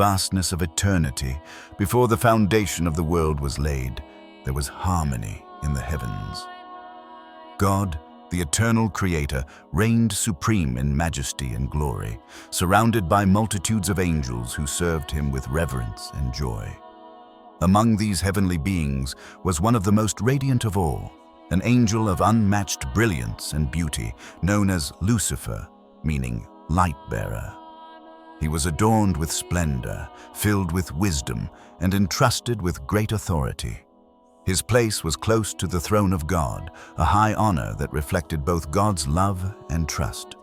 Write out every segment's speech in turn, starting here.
vastness of eternity, before the foundation of the world was laid, there was harmony in the heavens. God, the eternal Creator, reigned supreme in majesty and glory, surrounded by multitudes of angels who served him with reverence and joy. Among these heavenly beings was one of the most radiant of all, an angel of unmatched brilliance and beauty, known as Lucifer, meaning light-bearer. He was adorned with splendor, filled with wisdom, and entrusted with great authority. His place was close to the throne of God, a high honor that reflected both God's love and trust.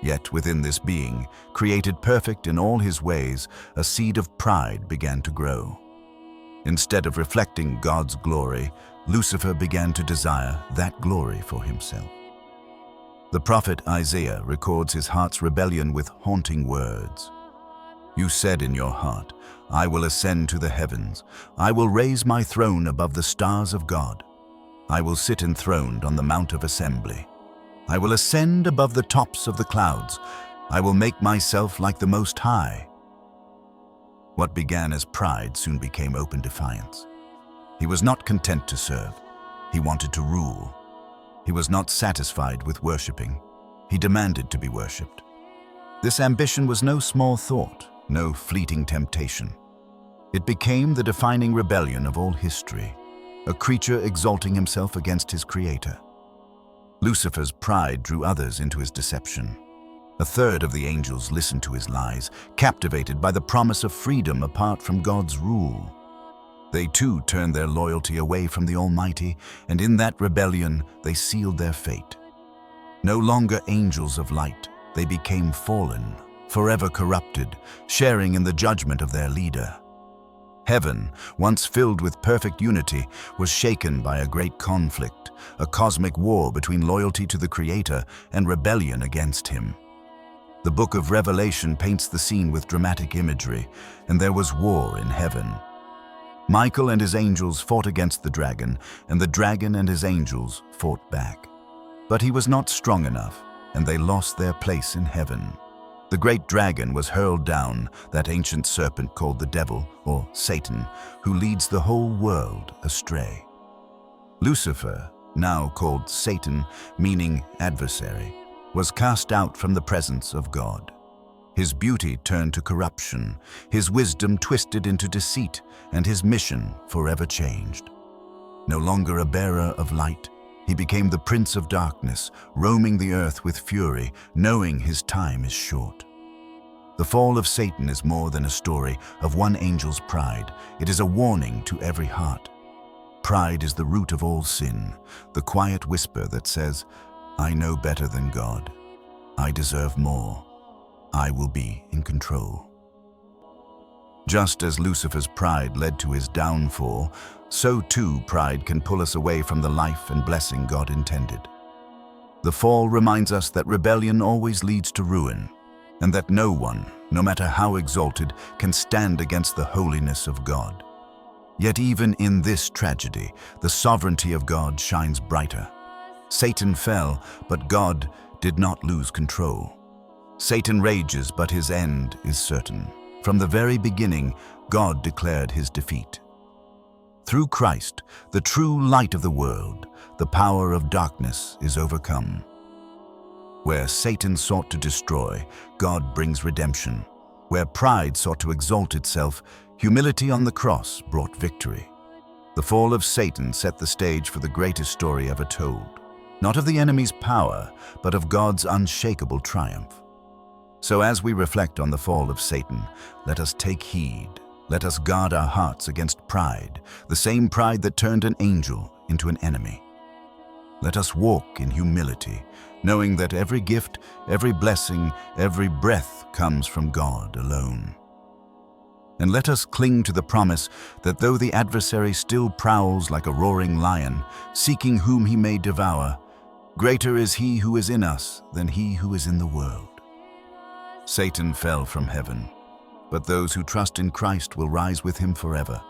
Yet within this being, created perfect in all his ways, a seed of pride began to grow. Instead of reflecting God's glory, Lucifer began to desire that glory for himself. The prophet Isaiah records his heart's rebellion with haunting words. "You said in your heart, I will ascend to the heavens. I will raise my throne above the stars of God. I will sit enthroned on the Mount of Assembly. I will ascend above the tops of the clouds. I will make myself like the Most High." What began as pride soon became open defiance. He was not content to serve. He wanted to rule. He was not satisfied with worshiping. He demanded to be worshipped. This ambition was no small thought, no fleeting temptation. It became the defining rebellion of all history, a creature exalting himself against his creator. Lucifer's pride drew others into his deception. A third of the angels listened to his lies, captivated by the promise of freedom apart from God's rule. They too turned their loyalty away from the Almighty, and in that rebellion they sealed their fate. No longer angels of light, they became fallen, forever corrupted, sharing in the judgment of their leader. Heaven, once filled with perfect unity, was shaken by a great conflict, a cosmic war between loyalty to the Creator and rebellion against him. The book of Revelation paints the scene with dramatic imagery, and there was war in heaven. Michael and his angels fought against the dragon, and the dragon and his angels fought back. But he was not strong enough, and they lost their place in heaven. The great dragon was hurled down, that ancient serpent called the devil, or Satan, who leads the whole world astray. Lucifer, now called Satan, meaning adversary, was cast out from the presence of God. His beauty turned to corruption, his wisdom twisted into deceit, and his mission forever changed. No longer a bearer of light, he became the prince of darkness, roaming the earth with fury, knowing his time is short. The fall of Satan is more than a story of one angel's pride. It is a warning to every heart. Pride is the root of all sin, the quiet whisper that says, "I know better than God. I deserve more. I will be in control." Just as Lucifer's pride led to his downfall, so too pride can pull us away from the life and blessing God intended. The fall reminds us that rebellion always leads to ruin, and that no one, no matter how exalted, can stand against the holiness of God. Yet even in this tragedy, the sovereignty of God shines brighter. Satan fell, but God did not lose control. Satan rages, but his end is certain. From the very beginning, God declared his defeat. Through Christ, the true light of the world, the power of darkness is overcome. Where Satan sought to destroy, God brings redemption. Where pride sought to exalt itself, humility on the cross brought victory. The fall of Satan set the stage for the greatest story ever told, not of the enemy's power, but of God's unshakable triumph. So as we reflect on the fall of Satan, let us take heed. Let us guard our hearts against pride, the same pride that turned an angel into an enemy. Let us walk in humility, knowing that every gift, every blessing, every breath comes from God alone. And let us cling to the promise that though the adversary still prowls like a roaring lion, seeking whom he may devour, greater is he who is in us than he who is in the world. Satan fell from heaven, but those who trust in Christ will rise with him forever.